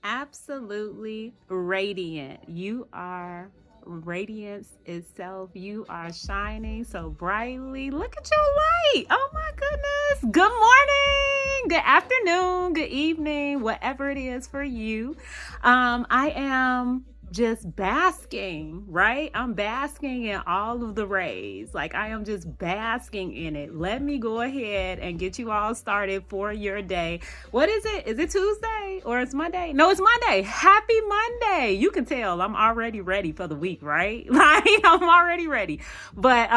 absolutely radiant. You are radiance itself. You are shining so brightly. Look at your light. Oh my goodness. Good morning, good afternoon, good evening, whatever it is for you. I am just basking, right? I'm basking in all of the rays. Like I am just basking in it. Let me go ahead and get you all started for your day. What is it? Is it Tuesday or it's Monday? No, it's Monday. Happy Monday. You can tell I'm already ready for the week, right? Like I'm already ready. But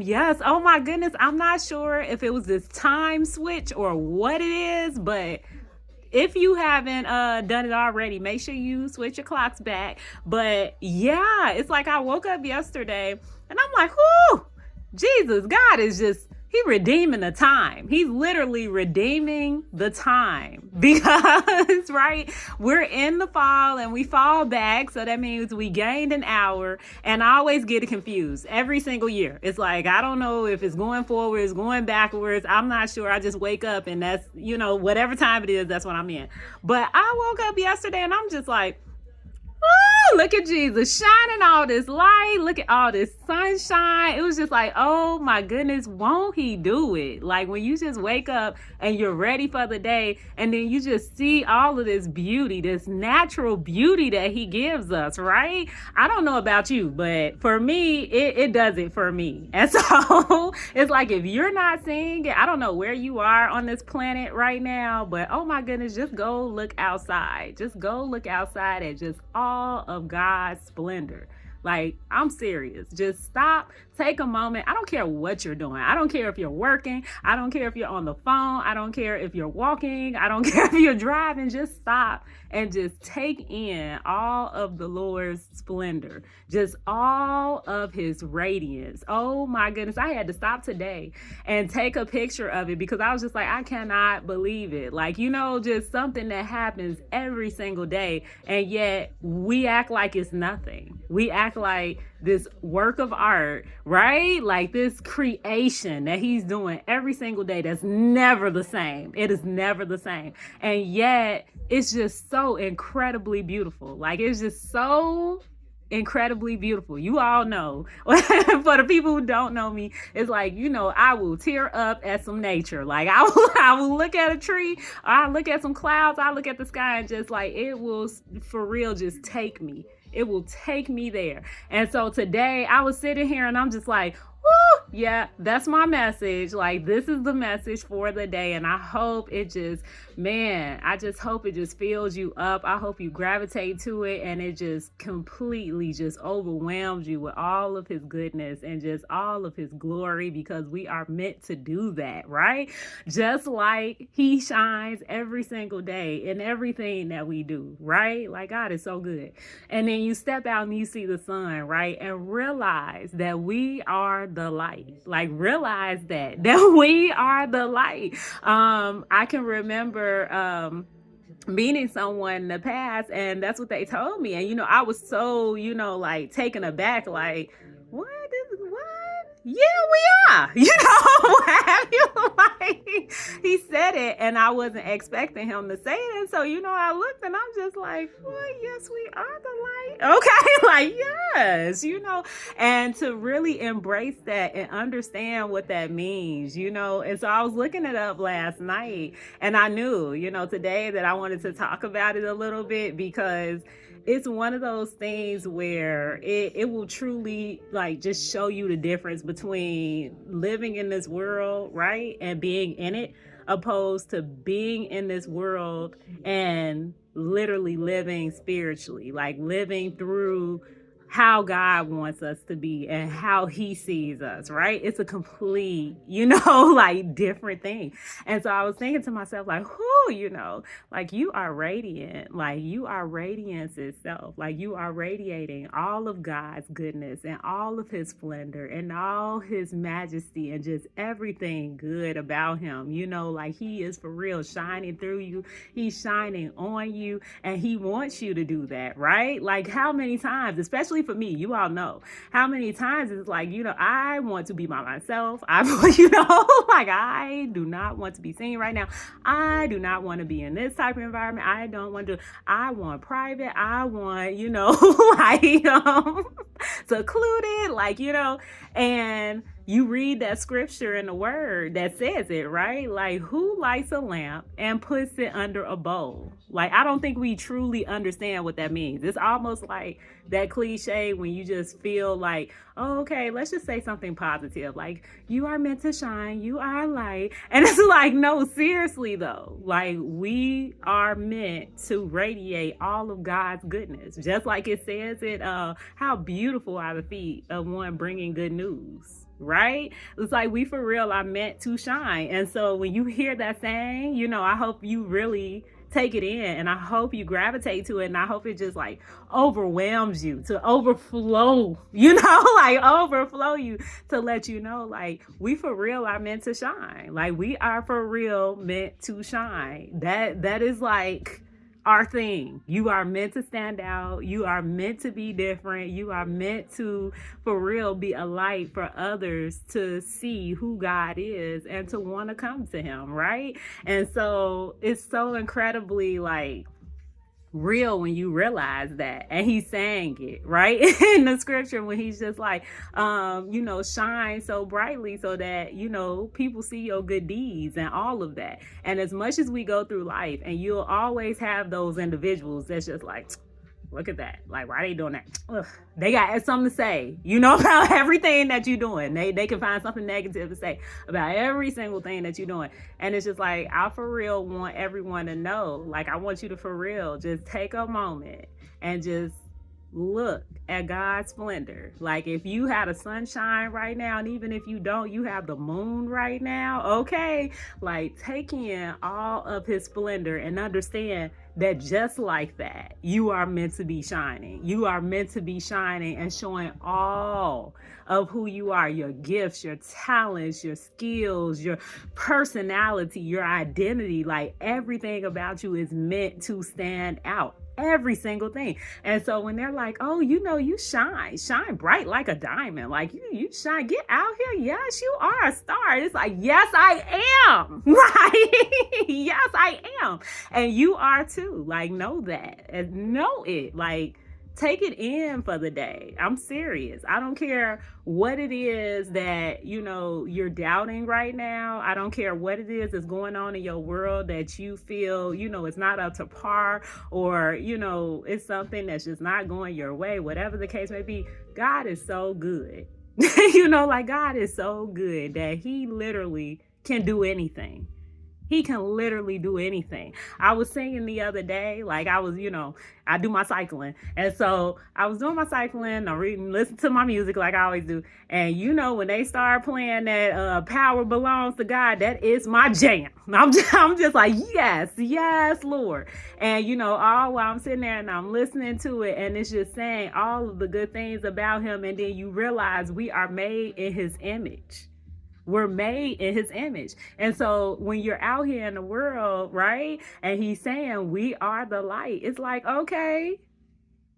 yes, oh my goodness, I'm not sure if it was this time switch or what it is, but if you haven't done it already, make sure you switch your clocks back. But yeah, it's like I woke up yesterday and I'm like, whoo, Jesus, God is just, he redeeming the time. He's literally redeeming the time because, right, we're in the fall and we fall back. So that means we gained an hour. And I always get it confused every single year. It's like, I don't know if it's going forwards, going backwards. I'm not sure. I just wake up and that's, whatever time it is, that's what I'm in. But I woke up yesterday and I'm just like, oh, look at Jesus shining all this light. Look at all this sunshine. It was just like, oh my goodness, won't he do it? Like when you just wake up and you're ready for the day and then you just see all of this beauty, this natural beauty that he gives us, right? I don't know about you, but for me, it does it for me. And so it's like if you're not seeing it, I don't know where you are on this planet right now, but oh my goodness, just go look outside. Just go look outside at just all of God's splendor. Like, I'm serious. Just stop, take a moment. I don't care what you're doing. I don't care if you're working. I don't care if you're on the phone. I don't care if you're walking. I don't care if you're driving. Just stop and just take in all of the Lord's splendor, just all of his radiance. Oh my goodness. I had to stop today and take a picture of it because I was just like, I cannot believe it. Like, just something that happens every single day. And yet we act like it's nothing. We act like this work of art, right? Like this creation that he's doing every single day that's never the same. It is never the same. And yet it's just so incredibly beautiful. Like it's just so incredibly beautiful. You all know. For the people who don't know me, it's like, I will tear up at some nature. Like I will look at a tree, or I look at some clouds, I look at the sky and just like it will for real just take me. It will take me there. And so today I was sitting here and I'm just like, woo, yeah, that's my message. Like, this is the message for the day. And I hope it just, I just hope it just fills you up. I hope you gravitate to it and it just completely just overwhelms you with all of his goodness and just all of his glory because we are meant to do that, right? Just like he shines every single day in everything that we do, right? Like, God is so good. And then you step out and you see the sun, right? And realize that we are the light. Like realize that we are the light. I can remember meeting someone in the past and that's what they told me. And I was so, like taken aback, like, what? Yeah, we are. Have you like he said it and I wasn't expecting him to say it. And so, I looked and I'm just like, well, yes, we are the light. Okay, like yes, and to really embrace that and understand what that means, And so I was looking it up last night and I knew, today that I wanted to talk about it a little bit because it's one of those things where it will truly like just show you the difference between living in this world, right, and being in it, opposed to being in this world and literally living spiritually, like living through how God wants us to be and how he sees us, right? It's a complete, like different thing. And so I was thinking to myself, like, like you are radiant, like you are radiance itself, like you are radiating all of God's goodness and all of his splendor and all his majesty and just everything good about him, like he is for real shining through you. He's shining on you and he wants you to do that, right? Like how many times, especially especially for me, you all know how many times it's like, I want to be by myself. Like I do not want to be seen right now. I do not want to be in this type of environment. I want private. I want, like, secluded, like, and you read that scripture in the word that says it, right? Like, who lights a lamp and puts it under a bowl? Like, I don't think we truly understand what that means. It's almost like that cliche when you just feel like, oh, okay, let's just say something positive. Like, you are meant to shine, you are light. And it's like, no, seriously though. Like, we are meant to radiate all of God's goodness. Just like it says it, how beautiful are the feet of one bringing good news. Right? It's like we for real are meant to shine. And so when you hear that saying, I hope you really take it in, and I hope you gravitate to it, and I hope it just like overwhelms you to overflow, like overflow you to let you know, like, we for real are meant to shine. Like, we are for real meant to shine. That is like our thing. You are meant to stand out. You are meant to be different. You are meant to, for real, be a light for others to see who God is and to want to come to him, right? And so it's so incredibly like real when you realize that. And he's saying it right in the scripture when he's just like, shine so brightly so that, people see your good deeds and all of that. And as much as we go through life, and you'll always have those individuals that's just like, look at that. Like, why are they doing that? Ugh. They got something to say, about everything that you're doing. They can find something negative to say about every single thing that you're doing. And it's just like, I for real want everyone to know, like, I want you to for real just take a moment and just look at God's splendor. Like, if you had a sunshine right now, and even if you don't, you have the moon right now, okay? Like, take in all of his splendor and understand that just like that, you are meant to be shining. You are meant to be shining and showing all of who you are, your gifts, your talents, your skills, your personality, your identity. Like, everything about you is meant to stand out. Every single thing. And so when they're like, oh, you shine bright like a diamond, like you shine, get out here. Yes, you are a star. It's like, yes, I am. Right? Yes, I am. And you are too. Like, know that and know it. Like, take it in for the day. I'm serious. I don't care what it is that, you're doubting right now. I don't care what it is that's going on in your world that you feel, it's not up to par, or, it's something that's just not going your way, whatever the case may be. God is so good. Like, God is so good that he literally can do anything. He can literally do anything. I was singing the other day, like I was, I do my cycling. And so I was doing my cycling, I'm reading, listen to my music like I always do. And when they start playing that Power Belongs to God, that is my jam. I'm just like, yes, Lord. And, all while I'm sitting there and I'm listening to it, and it's just saying all of the good things about him. And then you realize we are made in his image. We're made in his image. And so when you're out here in the world, right, and he's saying we are the light, it's like, okay,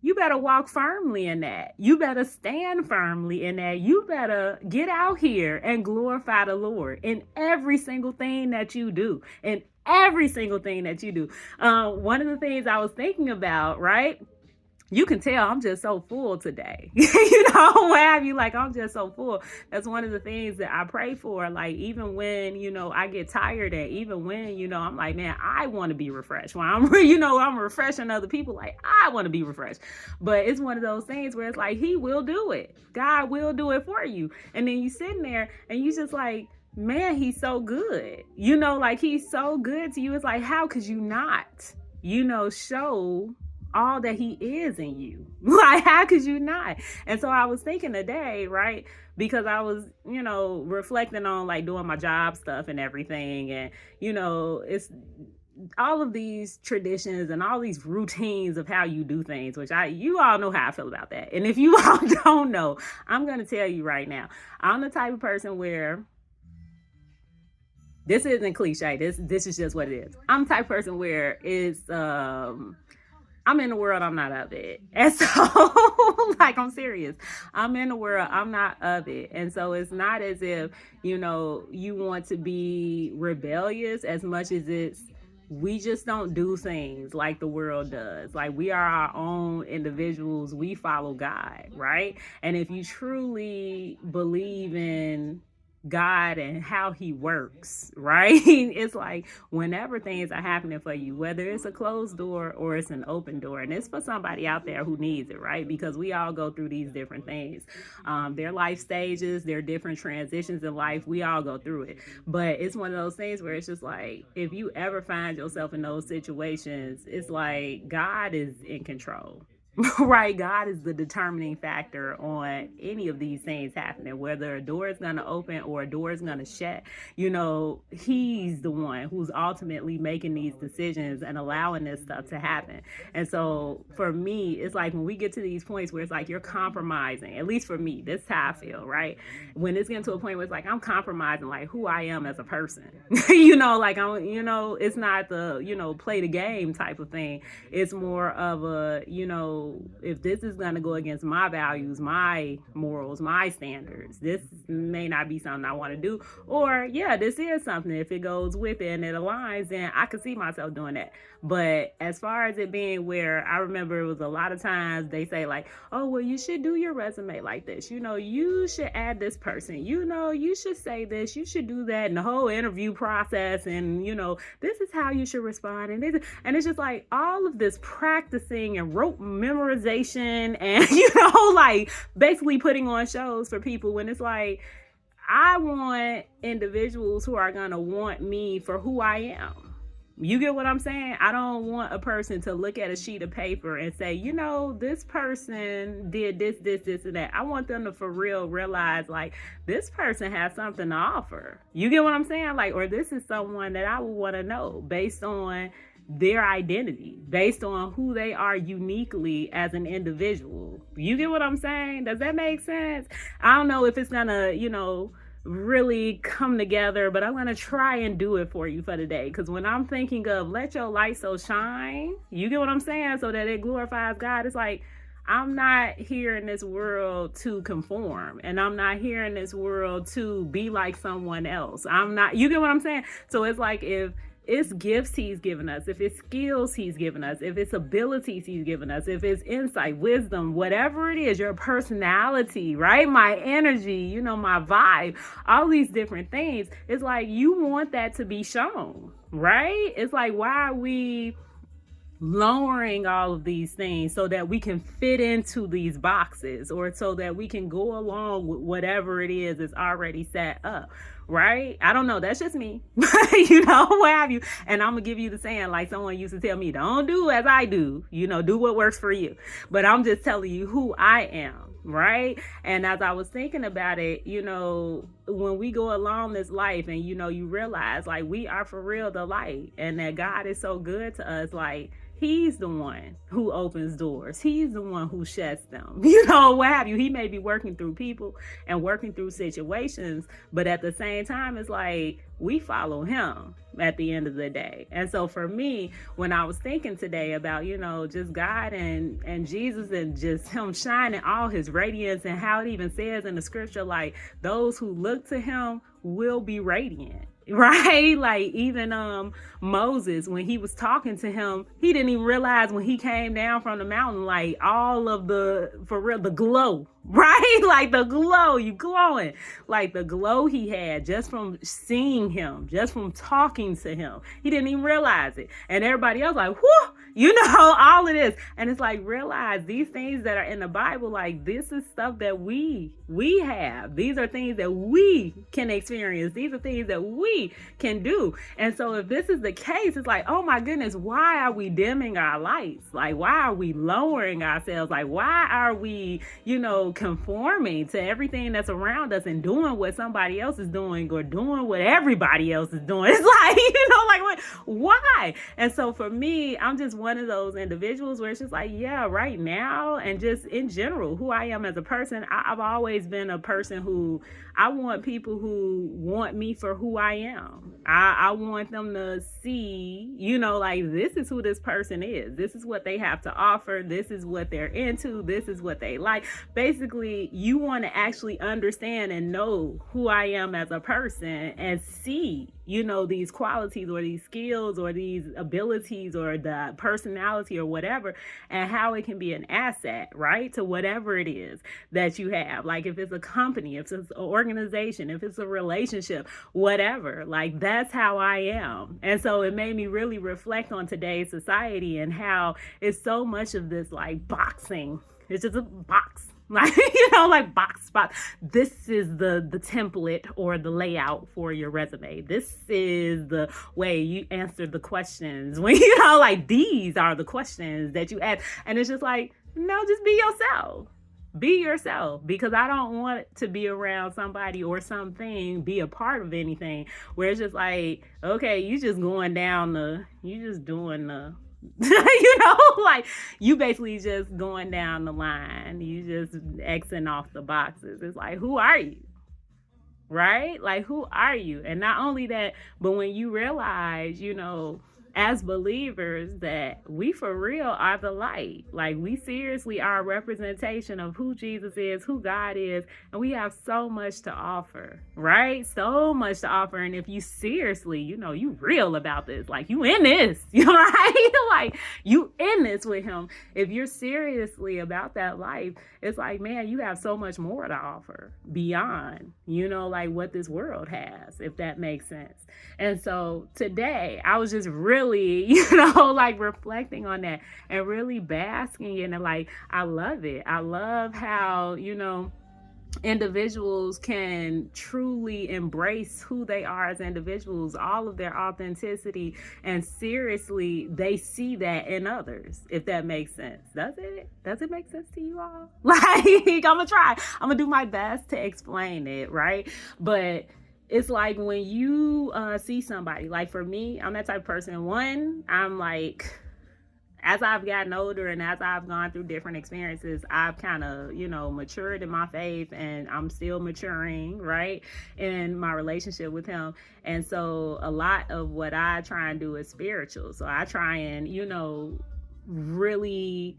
you better walk firmly in that. You better stand firmly in that. You better get out here and glorify the Lord in every single thing that you do. In every single thing that you do. One of the things I was thinking about, right? You can tell I'm just so full today. What have you, like, I'm just so full. That's one of the things that I pray for. Like, even when, I get tired, and even when, I'm like, man, I want to be refreshed. When I'm, I'm refreshing other people, like, I want to be refreshed. But it's one of those things where it's like, he will do it. God will do it for you. And then you sitting there and you just like, man, he's so good. Like, he's so good to you. It's like, how could you not, show all that he is in you? Like, how could you not? And so I was thinking today, right, because I was, reflecting on like doing my job stuff and everything. And, it's all of these traditions and all these routines of how you do things, which you all know how I feel about that. And if you all don't know, I'm going to tell you right now, I'm the type of person where, this isn't cliche. This is just what it is. I'm the type of person where it's, I'm in the world, I'm not of it. And so, like, I'm serious. I'm in the world, I'm not of it. And so it's not as if, you want to be rebellious as much as we just don't do things like the world does. Like, we are our own individuals. We follow God, right? And if you truly believe in God and how he works, right? It's like whenever things are happening for you, whether it's a closed door or it's an open door, and it's for somebody out there who needs it, right? Because we all go through these different things. Their life stages, their different transitions in life, we all go through it. But it's one of those things where it's just like, if you ever find yourself in those situations, it's like God is in control. Right, God is the determining factor on any of these things happening, whether a door is going to open or a door is going to shut. He's the one who's ultimately making these decisions and allowing this stuff to happen. And so for me, it's like when we get to these points where it's like you're compromising, at least for me, this is how I feel, right? When it's getting to a point where it's like I'm compromising like who I am as a person. It's not the play the game type of thing. It's more of a if this is going to go against my values, my morals, my standards, this may not be something I want to do. Or, yeah, this is something. If it goes with it and it aligns, then I could see myself doing that. But as far as it being where I remember it was a lot of times they say like, oh, well, you should do your resume like this. You should add this person. You should say this. You should do that. And the whole interview process. And, this is how you should respond. And it's just like all of this practicing and rote memorization and, like basically putting on shows for people when it's like, I want individuals who are going to want me for who I am. You get what I'm saying? I don't want a person to look at a sheet of paper and say, this person did this, and that. I want them to for real realize like this person has something to offer. You get what I'm saying? Like, or this is someone that I would want to know based on their identity, based on who they are uniquely as an individual. You get what I'm saying? Does that make sense? I don't know if it's gonna, really come together, but I'm gonna try and do it for you for today. Because when I'm thinking of let your light so shine, you get what I'm saying, so that it glorifies God, it's like I'm not here in this world to conform, and I'm not here in this world to be like someone else. You get what I'm saying? So it's like if it's gifts he's given us, if it's skills he's given us, if it's abilities he's given us, if it's insight, wisdom, whatever it is, your personality, right? My energy, my vibe, all these different things. It's like you want that to be shown, right? It's like, why are we lowering all of these things so that we can fit into these boxes, or so that we can go along with whatever it is that's already set up? Right? I don't know. That's just me. What have you. And I'm going to give you the saying, like someone used to tell me, don't do as I do, do what works for you. But I'm just telling you who I am. Right? And as I was thinking about it, when we go along this life and, you realize like we are for real the light, and that God is so good to us, like he's the one who opens doors. He's the one who shuts them. What have you. He may be working through people and working through situations, but at the same time, it's like we follow him at the end of the day. And so for me, when I was thinking today about, just God and Jesus and just him shining all his radiance, and how it even says in the scripture, like those who look to him will be radiant. Right? Like even Moses, when he was talking to him, he didn't even realize when he came down from the mountain, like all of the glow, right? Like the glow, you glowing, like the glow he had just from seeing him, just from talking to him. He didn't even realize it. And everybody else like, whoo, all of this. And it's like, realize these things that are in the Bible, like this is stuff that we have. These are things that we can experience. These are things that we can do. And so if this is the case, it's like, oh my goodness, why are we dimming our lights? Like, why are we lowering ourselves? Like, why are we, conforming to everything that's around us and doing what somebody else is doing, or doing what everybody else is doing? It's like, like, why? And so for me, I'm just one of those individuals where it's just like, yeah, right now, and just in general, who I am as a person, I've always been a person who I want people who want me for who I am. I want them to see, like, this is who this person is. This is what they have to offer. This is what they're into. This is what they like. Basically, you want to actually understand and know who I am as a person and see, these qualities or these skills or these abilities or the personality or whatever, and how it can be an asset, right, to whatever it is that you have. Like if it's a company, if it's an organization, if it's a relationship, whatever, like that's how I am. And so it made me really reflect on today's society and how it's so much of this like boxing. It's just a box. Like, like box. This is the template or the layout for your resume. This is the way you answer the questions when, like these are the questions that you ask. And it's just like, no, just be yourself. Be yourself, because I don't want to be around somebody or something, be a part of anything where it's just like, okay, you just doing the, like you basically just going down the line. You just Xing off the boxes. It's like, who are you? Right? Like, who are you? And not only that, but when you realize, as believers, that we for real are the light. Like, we seriously are a representation of who Jesus is, who God is, and we have so much to offer, right? So much to offer. And if you seriously, you real about this, like you in this, right? Like you in this with him. If you're seriously about that life, it's like, man, you have so much more to offer beyond, like what this world has, if that makes sense. And so today I was just really, like reflecting on that and really basking in it. Like, I love it. I love how, individuals can truly embrace who they are as individuals, all of their authenticity, and seriously, they see that in others, if that makes sense. Does it make sense to you all? Like, I'm gonna do my best to explain it, right? But it's like when you see somebody, like for me, I'm that type of person. One, I'm like, as I've gotten older and as I've gone through different experiences, I've kind of, matured in my faith, and I'm still maturing, right, in my relationship with him. And so a lot of what I try and do is spiritual. So I try and, really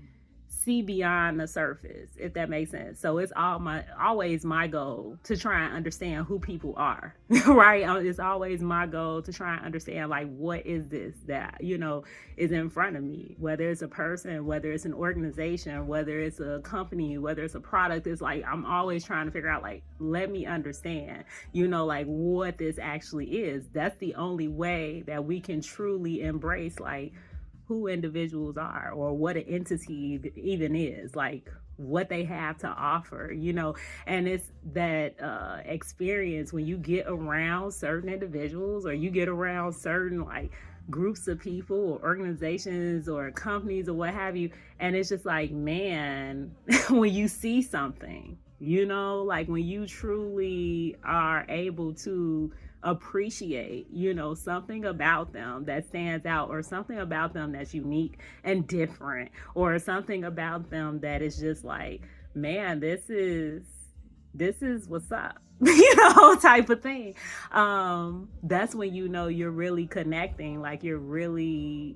see beyond the surface, if that makes sense. So it's always my goal to try and understand who people are, right? It's always my goal to try and understand, like, what is this that, is in front of me, whether it's a person, whether it's an organization, whether it's a company, whether it's a product. It's like, I'm always trying to figure out, like, let me understand, like what this actually is. That's the only way that we can truly embrace, like, who individuals are, or what an entity even is, like what they have to offer, and it's that experience when you get around certain individuals, or you get around certain like groups of people or organizations or companies or what have you, and it's just like, man, when you see something, like when you truly are able to appreciate, something about them that stands out, or something about them that's unique and different, or something about them that is just like, man, this is what's up, type of thing. That's when, you're really connecting, like you're really,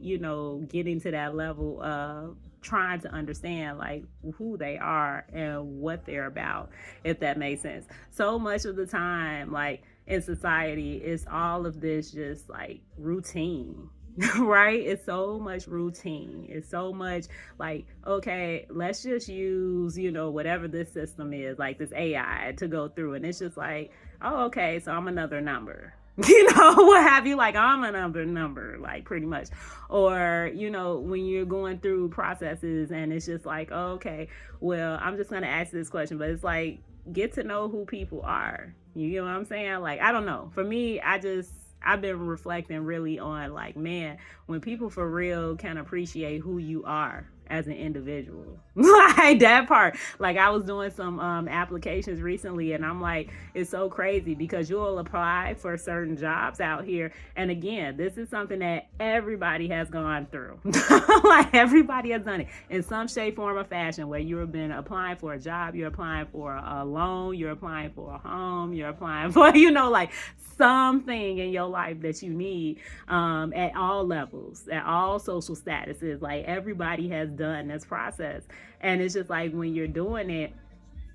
getting to that level of trying to understand, like, who they are and what they're about, if that makes sense. So much of the time, like, in society, it's all of this just like routine, right? It's so much routine. It's so much like, okay, let's just use, whatever this system is, like this AI, to go through. And it's just like, oh, okay, so I'm another number. What have you, like, I'm another number, like, pretty much. Or, when you're going through processes and it's just like, oh, okay, well, I'm just going to ask this question, but it's like, get to know who people are. You know what I'm saying? Like, I don't know. For me, I've been reflecting really on, like, man, when people for real can appreciate who you are as an individual. Like that part. Like I was doing some applications recently, and I'm like, it's so crazy because you'll apply for certain jobs out here. And again, this is something that everybody has gone through. Like everybody has done it in some shape, form, or fashion, where you've been applying for a job, you're applying for a loan, you're applying for a home, you're applying for, like something in your life that you need at all levels, at all social statuses. Like everybody has done this process. And it's just like when you're doing it,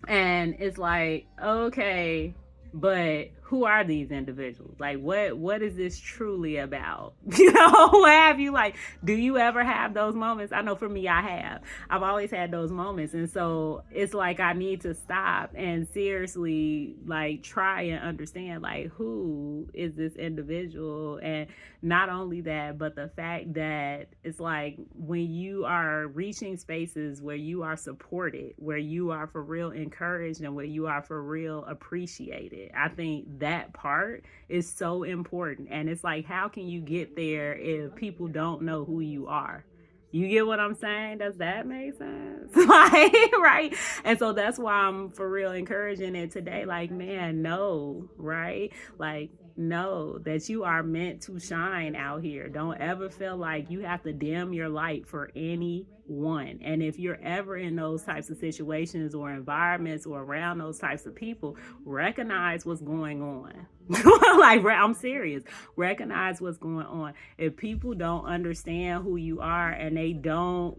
and it's like, okay, but who are these individuals? Like, what is this truly about? What have you, like, do you ever have those moments? I know for me, I've always had those moments. And so it's like, I need to stop and seriously, like, try and understand, like, who is this individual? And not only that, but the fact that it's like when you are reaching spaces where you are supported, where you are for real encouraged, and where you are for real appreciated, I think that part is so important. And it's like, how can you get there if people don't know who you are? You get what I'm saying? Does that make sense? Like, right? And so that's why I'm for real encouraging it today. Like, man, no, right? Like, know that you are meant to shine out here. Don't ever feel like you have to dim your light for anyone. And if you're ever in those types of situations or environments or around those types of people, recognize what's going on. Like, I'm serious. Recognize what's going on. If people don't understand who you are and they don't,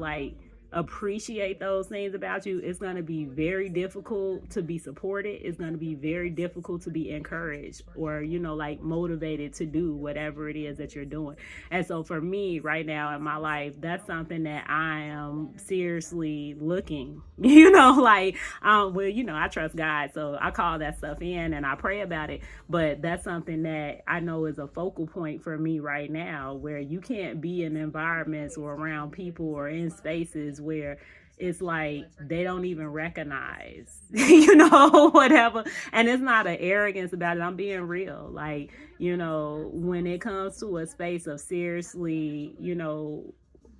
like, appreciate those things about you, it's going to be very difficult to be supported. It's going to be very difficult to be encouraged or, like motivated to do whatever it is that you're doing. And so for me right now in my life, that's something that I am seriously looking, like, I trust God. So I call that stuff in and I pray about it. But that's something that I know is a focal point for me right now, where you can't be in environments or around people or in spaces where it's like they don't even recognize, whatever. And it's not an arrogance about it. I'm being real. Like, when it comes to a space of seriously,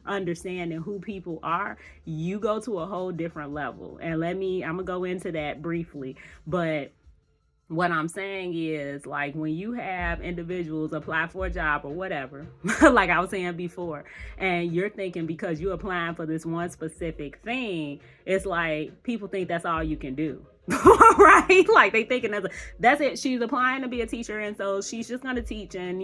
understanding who people are, you go to a whole different level. And I'm gonna go into that briefly, but what I'm saying is, like, when you have individuals apply for a job or whatever, like I was saying before, and you're thinking because you're applying for this one specific thing, it's like people think that's all you can do. Right? Like they thinking that's it. She's applying to be a teacher, and so she's just gonna teach and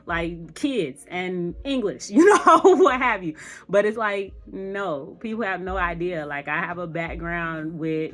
like kids and English, what have you. But it's like, no, people have no idea. Like I have a background with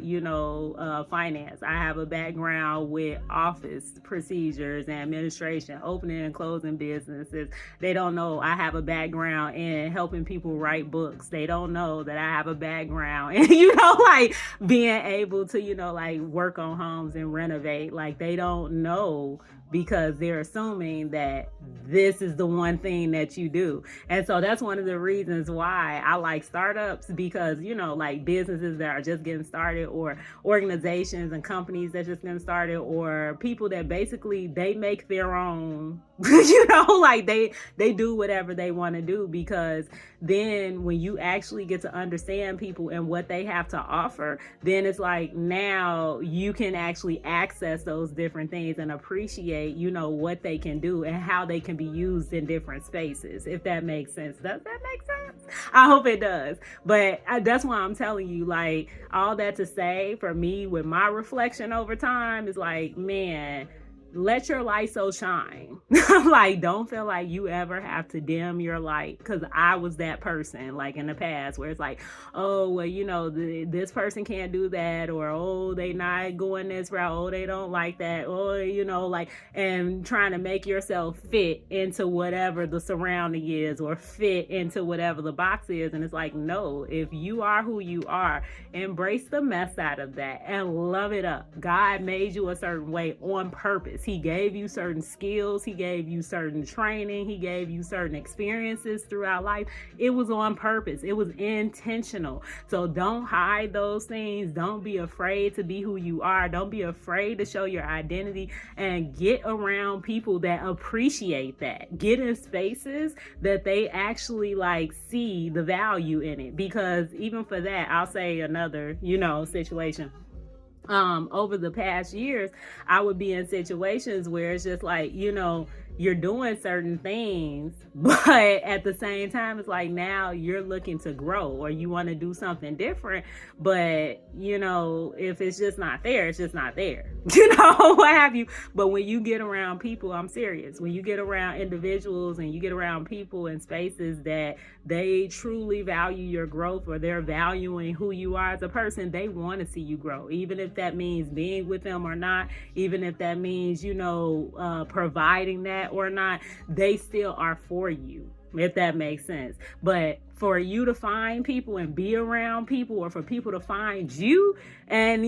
finance. I have a background with office procedures and administration, opening and closing businesses. They don't know I have a background in helping people write books. They don't know that I have a background in like being able to like work on homes and renovate. Like they don't know because they're assuming that this is the one thing that you do. And so that's one of the reasons why I like startups, because, like businesses that are just getting started, or organizations and companies that just getting started, or people that basically they make their own, like they do whatever they want to do, because then when you actually get to understand people and what they have to offer, then it's like now you can actually access those different things and appreciate what they can do and how they can be used in different spaces, if that makes sense. Does that make sense? I hope it does. But that's why I'm telling you, like, all that to say, for me, with my reflection over time, is like, man, let your light so shine. Like, don't feel like you ever have to dim your light, because I was that person, like in the past, where it's like, oh, well, this person can't do that, or oh, they not going this route, oh, they don't like that, or like, and trying to make yourself fit into whatever the surrounding is, or fit into whatever the box is. And it's like, no, if you are who you are, embrace the mess out of that and love it up. God made you a certain way on purpose. purpose. He gave you certain skills. He gave you certain training. He gave you certain experiences throughout life. It was on purpose. It was intentional. So don't hide those things. Don't be afraid to be who you are. Don't be afraid to show your identity, and get around people that appreciate that. Get in spaces that they actually like see the value in it. Because even for that, I'll say another, situation. Over the past years, I would be in situations where it's just like, you're doing certain things, but at the same time, it's like now you're looking to grow or you want to do something different. But, if it's just not there, it's just not there, what have you. But when you get around people, I'm serious, when you get around individuals and you get around people in spaces that they truly value your growth, or they're valuing who you are as a person, they want to see you grow, even if that means being with them or not, even if that means, providing that or not, they still are for you, if that makes sense. But for you to find people and be around people, or for people to find you and,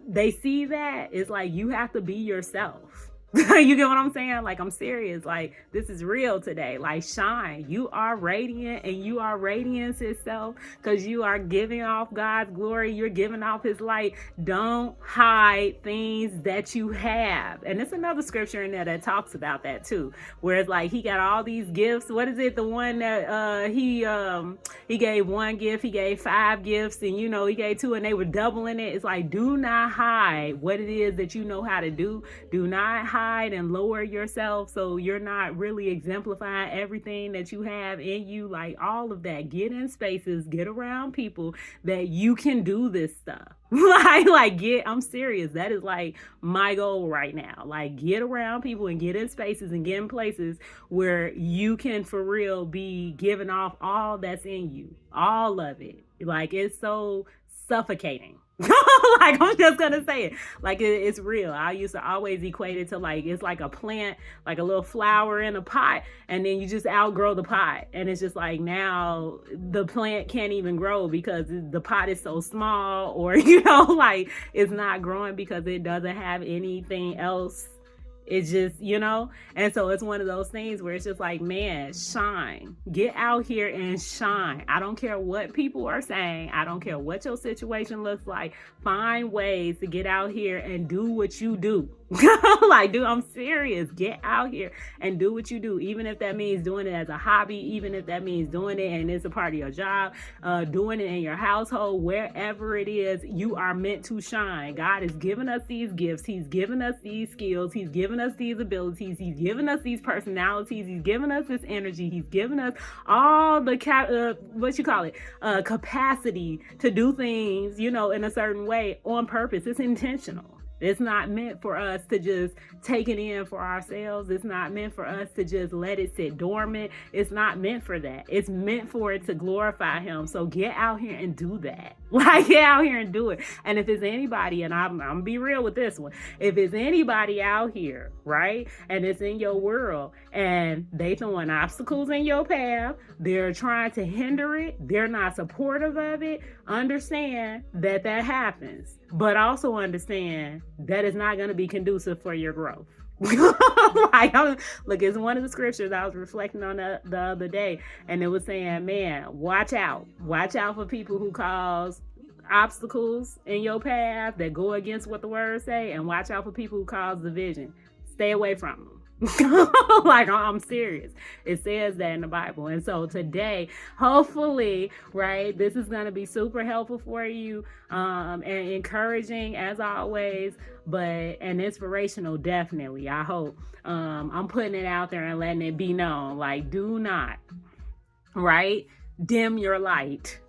they see that, it's like you have to be yourself. You get what I'm saying? Like, I'm serious. Like, this is real today. Like, shine. You are radiant, and you are radiance itself, because you are giving off God's glory. You're giving off his light. Don't hide things that you have. And it's another scripture in there that talks about that too, where it's like he got all these gifts. What is it? The one that he gave one gift, he gave 5 gifts, and he gave 2, and they were doubling it. It's like, do not hide what it is that you know how to do. Do not hide and lower yourself so you're not really exemplifying everything that you have in you. Like, all of that. Get in spaces, get around people that you can do this stuff. I'm serious. That is like my goal right now. Like, get around people and get in spaces and get in places where you can for real be giving off all that's in you, all of it. Like, it's so suffocating. Like, I'm just gonna say it. Like, it's real. I used to always equate it to like, it's like a plant, like a little flower in a pot, and then you just outgrow the pot, and it's just like now the plant can't even grow because the pot is so small, or like it's not growing because it doesn't have anything else. It's just, and so it's one of those things where it's just like, man, shine. Get out here and shine. I don't care what people are saying. I don't care what your situation looks like. Find ways to get out here and do what you do. I'm serious. Get out here and do what you do, even if that means doing it as a hobby, even if that means doing it and it's a part of your job, doing it in your household, wherever it is, you are meant to shine. God has given us these gifts. He's given us these skills. He's given us these abilities. He's given us these personalities. He's given us this energy. He's given us all the capacity to do things, in a certain way on purpose. It's intentional. It's not meant for us to just take it in for ourselves. It's not meant for us to just let it sit dormant. It's not meant for that. It's meant for it to glorify him. So get out here and do that. Like, get out here and do it. And if it's anybody, and I'm going to be real with this one, if it's anybody out here, right, and it's in your world, and they throwing obstacles in your path, they're trying to hinder it, they're not supportive of it, understand that happens. But also understand that it's not going to be conducive for your growth. Look, it's one of the scriptures I was reflecting on the other day, and it was saying, man, watch out for people who cause obstacles in your path that go against what the words say, and watch out for people who cause division. Stay away from them. Like, I'm serious. It says that in the Bible. And so today, hopefully, right, this is going to be super helpful for you, and encouraging as always, and inspirational, definitely, I hope. I'm putting it out there and letting it be known, like, do not, right, dim your light.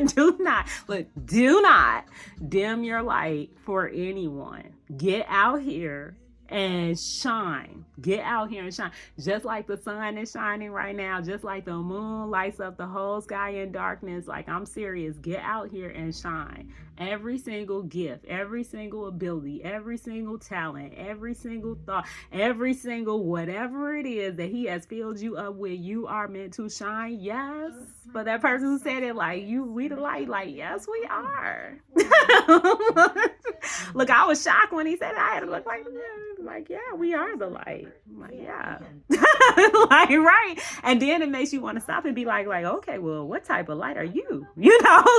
Do not dim your light for anyone. Get out here and shine. Get out here and shine. Just like the sun is shining right now, just like the moon lights up the whole sky in darkness. Like, I'm serious. Get out here and shine. Every single gift, every single ability, every single talent, every single thought, every single whatever it is that he has filled you up with, you are meant to shine. Yes. But that person who said it, like, we the light, like, yes, we are. Look, I was shocked when he said I had to look like, yeah, we are the light. I'm like, yeah. Like, right. And then it makes you want to stop and be like, okay, well, what type of light are you?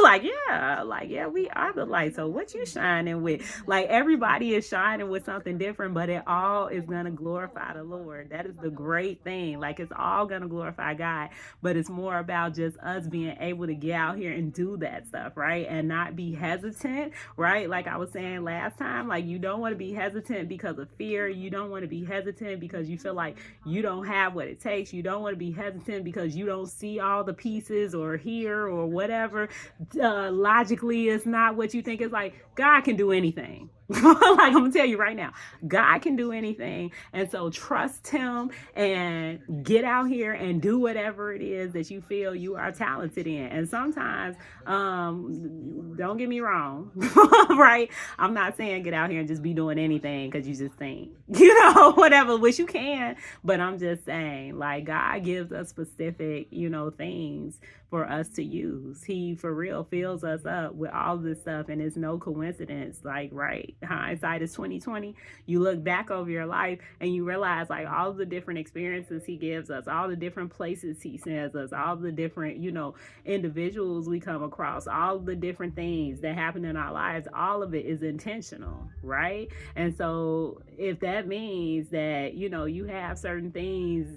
Like, yeah, we are the light. So what you shining with? Like, everybody is shining with something different, but it all is going to glorify the Lord. That is the great thing. Like, it's all going to glorify God, but it's more about just us being able to get out here and do that stuff, right? And not be hesitant, right? Like I was saying last time, like, you don't want to be hesitant because of fear. You don't want to be hesitant because you feel like you don't have what it takes. You don't want to be hesitant because you don't see all the pieces or hear or whatever. Logically, it's not what you think. It's like, God can do anything. Like, I'm gonna tell you right now, God can do anything. And so trust him and get out here and do whatever it is that you feel you are talented in. And sometimes, don't get me wrong, right? I'm not saying get out here and just be doing anything because you just think, whatever, which you can. But I'm just saying, like, God gives us specific, things for us to use. He, for real, fills us up with all this stuff, and it's no coincidence. Like, right, hindsight is 2020. You look back over your life and you realize, like, all the different experiences he gives us, all the different places he sends us, all the different, individuals we come across, all the different things that happen in our lives, all of it is intentional, right? And so if that means that, you have certain things,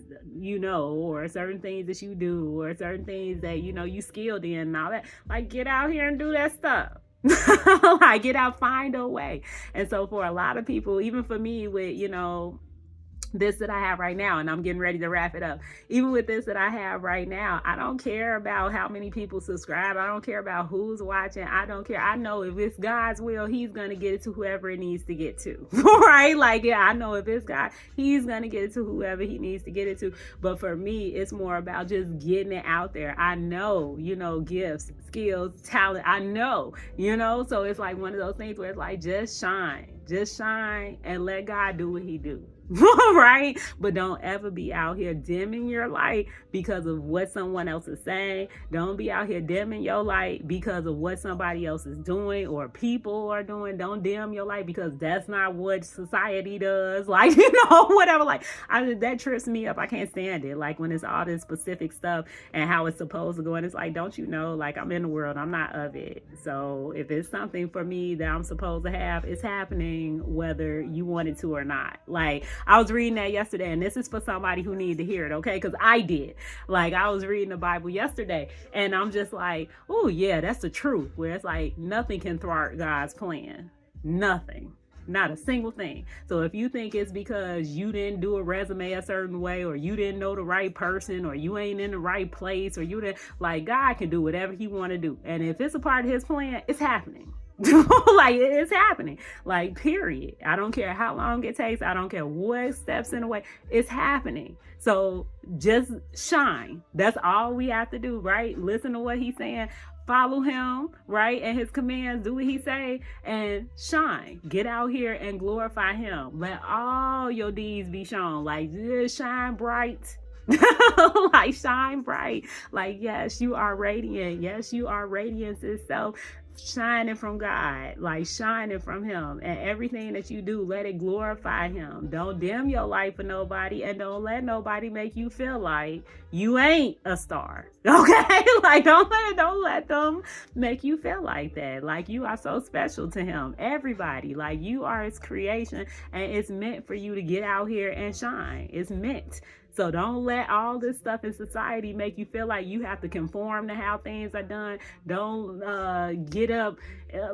or certain things that you do, or certain things that, you skilled in and all that, like, get out here and do that stuff. Like, get out, find a way. And so for a lot of people, even for me, with, this that I have right now, and I'm getting ready to wrap it up. Even with this that I have right now, I don't care about how many people subscribe. I don't care about who's watching. I don't care. I know if it's God's will, he's going to get it to whoever it needs to get to. Right? Like, yeah, I know if it's God, he's going to get it to whoever he needs to get it to. But for me, it's more about just getting it out there. I know, gifts, skills, talent. I know, so it's like one of those things where it's like, just shine and let God do what he do. Right? But don't ever be out here dimming your light because of what someone else is saying. Don't be out here dimming your light because of what somebody else is doing or people are doing. Don't dim your light because that's not what society does. Like, whatever. Like, that trips me up. I can't stand it. Like, when it's all this specific stuff and how it's supposed to go, and it's like, don't you know, like, I'm in the world, I'm not of it. So if it's something for me that I'm supposed to have, it's happening whether you want it to or not. Like, I was reading that yesterday, and this is for somebody who needed to hear it, okay? Because I did. Like, I was reading the Bible yesterday, and I'm just like, oh, yeah, that's the truth. Where it's like, nothing can thwart God's plan. Nothing. Not a single thing. So if you think it's because you didn't do a resume a certain way, or you didn't know the right person, or you ain't in the right place, or you didn't, like, God can do whatever he want to do. And if it's a part of his plan, it's happening. Like, it's happening, like, period. I don't care how long it takes. I don't care what steps in the way. It's happening. So just shine. That's all we have to do, right? Listen to what he's saying. Follow him, right? And his commands, do what he say, and shine. Get out here and glorify him. Let all your deeds be shown. Like, just shine bright. Like, shine bright. Like, yes, you are radiant. Yes, you are radiance itself, shining from God, like shining from him. And everything that you do, let it glorify him. Don't dim your light for nobody, and don't let nobody make you feel like you ain't a star. Okay? Like, don't let them make you feel like that. Like, you are so special to him. Everybody, like, you are his creation, and it's meant for you to get out here and shine. It's meant. So don't let all this stuff in society make you feel like you have to conform to how things are done. Don't get up,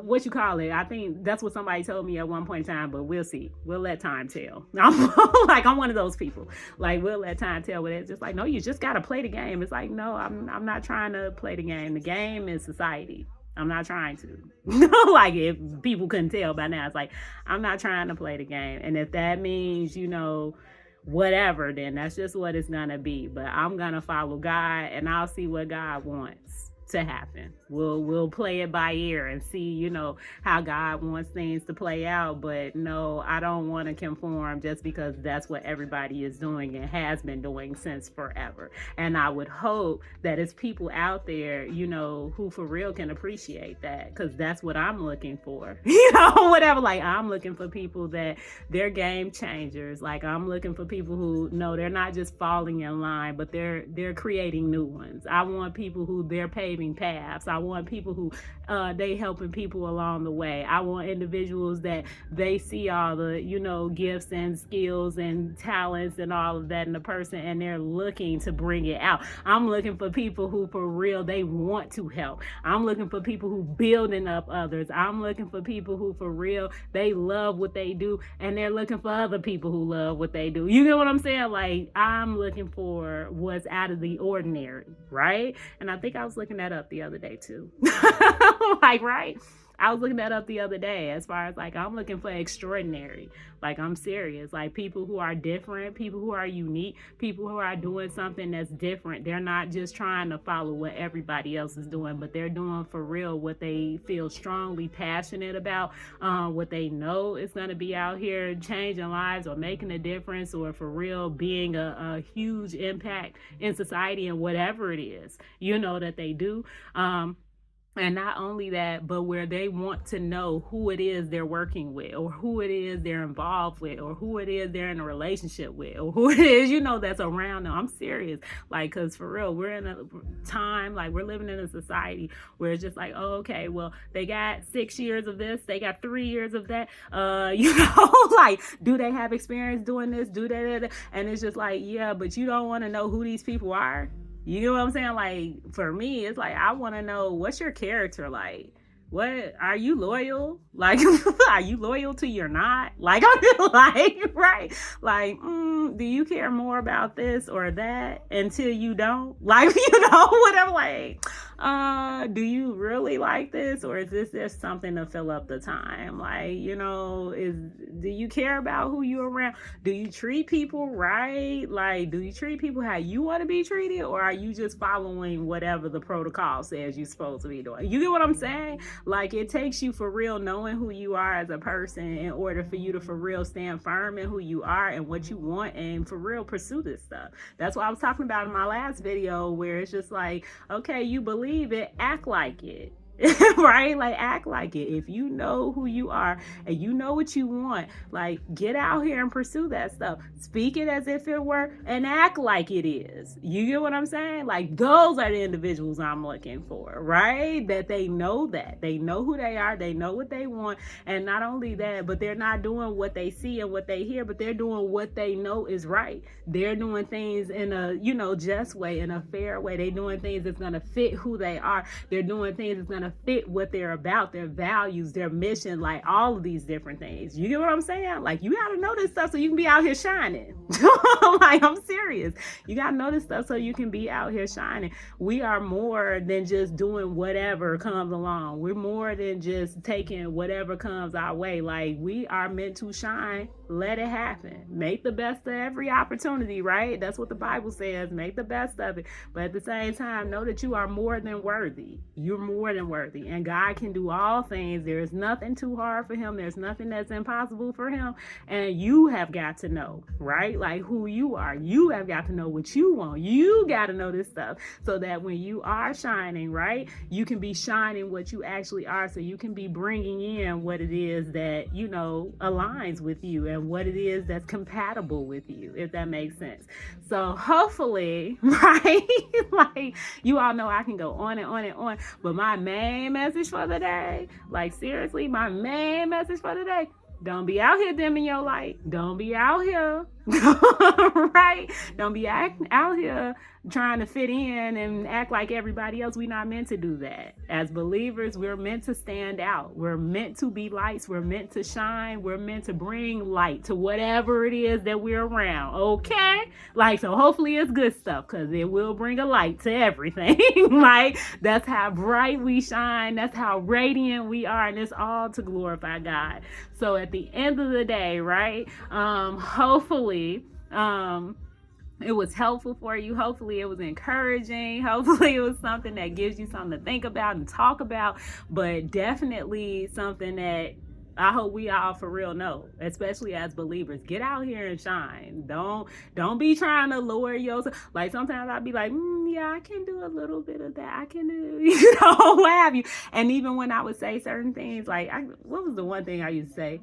what you call it. I think that's what somebody told me at one point in time, but we'll see. We'll let time tell. I'm one of those people. Like, we'll let time tell. But it's just like, no, you just got to play the game. It's like, no, I'm not trying to play the game. The game is society. I'm not trying to. Like, if people couldn't tell by now, it's like, I'm not trying to play the game. And if that means, whatever, then that's just what it's gonna be. But I'm gonna follow God, and I'll see what God wants. to happen. We'll play it by ear and see, how God wants things to play out. But no, I don't want to conform just because that's what everybody is doing and has been doing since forever. And I would hope that it's people out there, who for real can appreciate that, because that's what I'm looking for. Whatever. Like, I'm looking for people that they're game changers. Like, I'm looking for people who know they're not just falling in line, but they're creating new ones. I want people who they're paving paths. I want people who they helping people along the way. I want individuals that they see all the, gifts and skills and talents and all of that in the person, and they're looking to bring it out. I'm looking for people who for real, they want to help. I'm looking for people who building up others. I'm looking for people who for real, they love what they do, and they're looking for other people who love what they do. You get what I'm saying? Like, I'm looking for what's out of the ordinary, right? And I think I was looking that up the other day too. Like, right? I was looking that up the other day as far as like, I'm looking for extraordinary. Like, I'm serious. Like, people who are different, people who are unique, people who are doing something that's different. They're not just trying to follow what everybody else is doing, but they're doing for real what they feel strongly passionate about, what they know is going to be out here changing lives or making a difference, or for real being a huge impact in society and whatever it is, that they do. And not only that, but where they want to know who it is they're working with, or who it is they're involved with, or who it is they're in a relationship with, or who it is, that's around them. I'm serious. Like, because for real, we're in a time, like, we're living in a society where it's just like, oh, okay, well, they got 6 years of this, they got 3 years of that. Like, do they have experience doing this? Do they? And it's just like, yeah, but you don't want to know who these people are. You know what I'm saying? Like, for me, it's like, I want to know, what's your character like? What, are you loyal? Like, are you loyal to your not? Like, I'm like, right? Like, do you care more about this or that until you don't? Like, whatever, like, do you really like this, or is this just something to fill up the time? Like, do you care about who you're around? Do you treat people right? Like, do you treat people how you want to be treated, or are you just following whatever the protocol says you're supposed to be doing? You get what I'm saying? Like, it takes you for real knowing who you are as a person in order for you to for real stand firm in who you are and what you want, and for real pursue this stuff. That's what I was talking about in my last video, where it's just like, okay, you believe it, act like it. Right? Like, act like it. If you know who you are and you know what you want, like, get out here and pursue that stuff. Speak it as if it were, and act like it is. You get what I'm saying? Like, those are the individuals I'm looking for, right? That they know who they are, they know what they want, and not only that, but they're not doing what they see and what they hear, but they're doing what they know is right. They're doing things in a, just way, in a fair way. They're doing things that's going to fit who they are. They're doing things that's going to fit what they're about, their values, their mission, like all of these different things. You get what I'm saying? Like, you got to know this stuff so you can be out here shining. Like, I'm serious. You got to know this stuff so you can be out here shining. We are more than just doing whatever comes along. We're more than just taking whatever comes our way. Like, we are meant to shine. Let it happen. Make the best of every opportunity, right? That's what the Bible says. Make the best of it. But at the same time, know that you are more than worthy. You're more than worthy. And God can do all things. There is nothing too hard for him. There's nothing that's impossible for him. And you have got to know, right? Like, who you are. You have got to know what you want. You got to know this stuff so that when you are shining, right, you can be shining what you actually are. So you can be bringing in what it is that, aligns with you, and what it is that's compatible with you, if that makes sense. So hopefully, right, like, you all know I can go on and on and on, but my main message for the day, like, seriously, my main message for the day, don't be out here dimming your light. Don't be out here, right? Don't be out here trying to fit in and act like everybody else. We're not meant to do that. As believers, we're meant to stand out. We're meant to be lights. We're meant to shine. We're meant to bring light to whatever it is that we're around, okay? Like, so hopefully it's good stuff, because it will bring a light to everything. Like, that's how bright we shine. That's how radiant we are, and it's all to glorify God. So at the end of the day, right, hopefully, it was helpful for you. Hopefully it was encouraging. Hopefully it was something that gives you something to think about and talk about, but definitely something that I hope we all for real know, especially as believers. Get out here and shine. Don't be trying to lower yourself. Like sometimes I'll be like, yeah, I can do a little bit of that. I can do, what have you. And even when I would say certain things, like what was the one thing I used to say?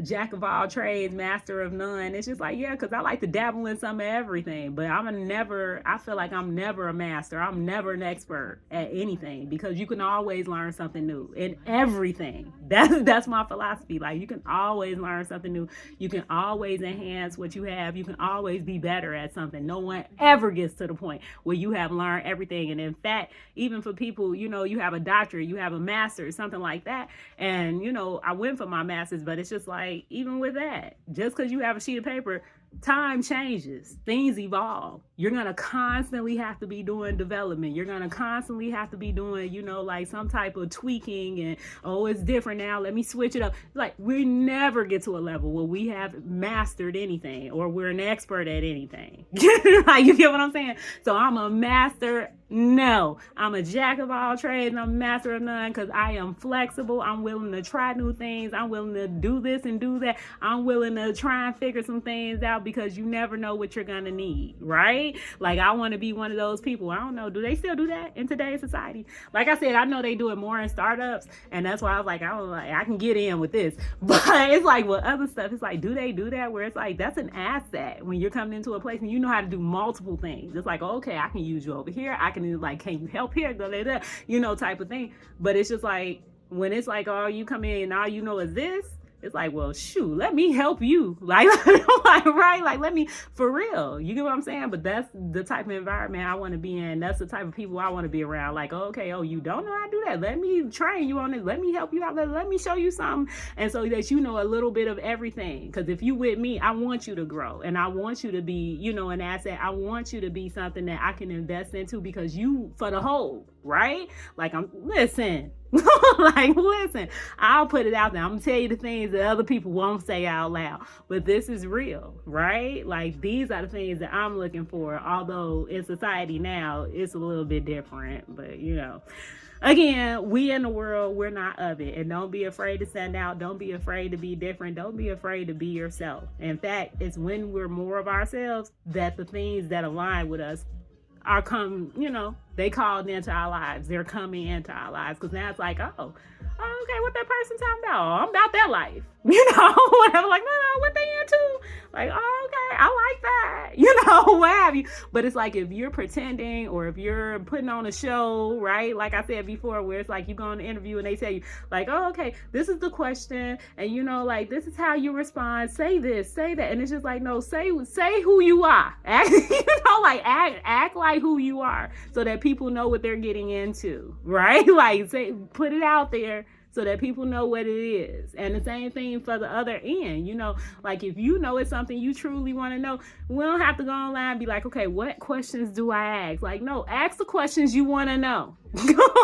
Jack of all trades, master of none. It's just like, yeah, because I like to dabble in some of everything, but I feel like I'm never a master. I'm never an expert at anything, because you can always learn something new in everything. That's my philosophy. Like, you can always learn something new. You can always enhance what you have. You can always be better at something. No one ever gets to the point where you have learned everything. And in fact, even for people, you have a doctorate, you have a master's, something like that. And, I went for my master's, but it's just like, even with that, just because you have a sheet of paper, time changes, things evolve. You're going to constantly have to be doing development. You're going to constantly have to be doing, like some type of tweaking and, oh, it's different now, let me switch it up. Like, we never get to a level where we have mastered anything or we're an expert at anything. Like, you get what I'm saying? So I'm a master. No, I'm a jack of all trades and I'm a master of none, because I am flexible. I'm willing to try new things. I'm willing to do this and do that. I'm willing to try and figure some things out, because you never know what you're going to need, right? Like, I want to be one of those people. I don't know. Do they still do that in today's society? Like I said, I know they do it more in startups, and that's why I was like, I can get in with this. But it's like with other stuff, it's like, do they do that where it's like, that's an asset when you're coming into a place and you know how to do multiple things. It's like, okay, I can use you over here. I can, like, can you help here? Type of thing. But it's just like, when it's like, oh, you come in and all you know is this, it's like, well, shoot, let me help you. Like, right? Like, let me, for real. You get what I'm saying? But that's the type of environment I want to be in. That's the type of people I want to be around. Like, okay, you don't know how to do that. Let me train you on it. Let me help you out. Let me show you something. And so that you know a little bit of everything. Because if you with me, I want you to grow. And I want you to be, an asset. I want you to be something that I can invest into, because you for the whole, right? Like, listen, I'll put it out there. I'm gonna tell you the things that other people won't say out loud, but this is real, right? Like, these are the things that I'm looking for, although in society now it's a little bit different. But again, we in the world, we're not of it. And don't be afraid to stand out. Don't be afraid to be different. Don't be afraid to be yourself. In fact, it's when we're more of ourselves that the things that align with us are they called into our lives. They're coming into our lives, because now it's like, oh, okay, what that person talking about? Oh, I'm about that life. Whatever. Like, no, what they into? Like, oh, okay, I like that. What have you. But it's like, if you're pretending or if you're putting on a show, right? Like I said before, where it's like you go on an interview and they tell you, like, oh, okay, this is the question. And, like, this is how you respond. Say this, say that. And it's just like, no, say who you are. Act, act like who you are, so that people know what they're getting into, right? Like, put it out there so that people know what it is. And the same thing for the other end. Like, if it's something you truly want to know, we don't have to go online and be like, okay, what questions do I ask? Like, no, ask the questions you want to know.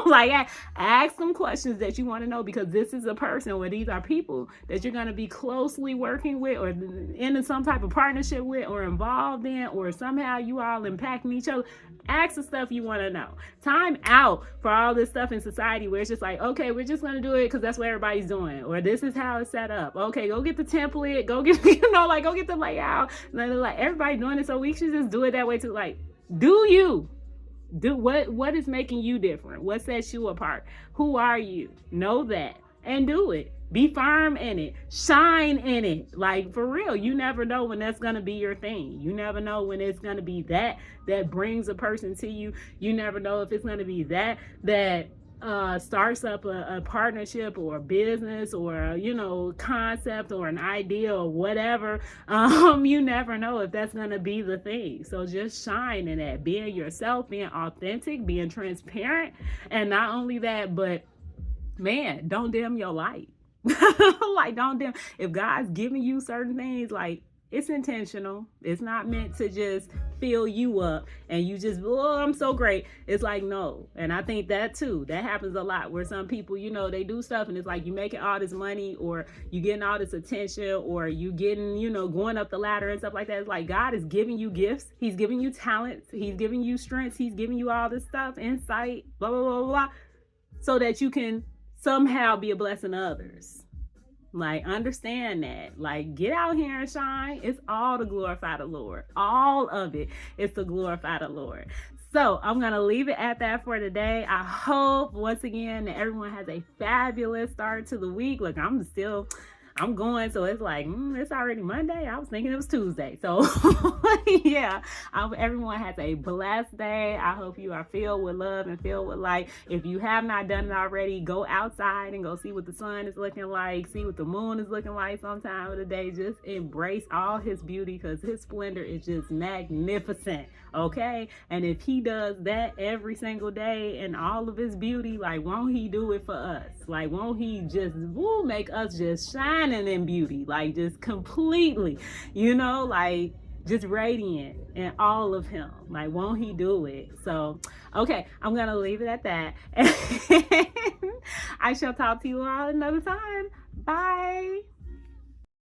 Like, ask some questions that you want to know, because this is a person, or these are people that you're going to be closely working with, or in some type of partnership with, or involved in, or somehow you all impacting each other. Ask the stuff you want to know. Time out for all this stuff in society where it's just like, okay, we're just going to do it because that's what everybody's doing, or this is how it's set up. Okay, go get the template, go get, go get the layout. Like, everybody's doing it, so we should just do it that way too. Like, do what is making you different? What sets you apart? Who are you? Know that and do it. Be firm in it. Shine in it. Like, for real, you never know when that's going to be your thing. You never know when it's going to be that brings a person to you. You never know if it's going to be that starts up a partnership or a business or concept or an idea or whatever. You never know if that's going to be the thing. So just shine in that, being yourself, being authentic, being transparent. And not only that, but man, don't dim your light. Like, don't dim. If God's giving you certain things, like, It's intentional. It's not meant to just fill you up and you just, oh, I'm so great. It's like, no. And I think that too, that happens a lot where some people, you know, they do stuff and it's like you making all this money or you getting all this attention or you getting, you know, going up the ladder and stuff like that. It's like God is giving you gifts. He's giving you talents. He's giving you strengths. He's giving you all this stuff, insight, blah, blah, blah, blah, so that you can somehow be a blessing to others. Like, understand that. Like, get out here and shine. It's all to glorify the Lord. All of it is to glorify the Lord. So I'm going to leave it at that for today. I hope, once again, that everyone has a fabulous start to the week. Look, I'm going, so it's like, it's already Monday. I was thinking it was Tuesday. So, yeah, I hope everyone has a blessed day. I hope you are filled with love and filled with light. If you have not done it already, go outside and go see what the sun is looking like, see what the moon is looking like sometime of the day. Just embrace all his beauty because his splendor is just magnificent, okay? And if he does that every single day and all of his beauty, like, won't he do it for us? Like, won't he just make us just shining in beauty, like just completely, you know, like just radiant in all of him. Like, won't he do it? So, okay, I'm gonna leave it at that. I shall talk to you all another time. Bye.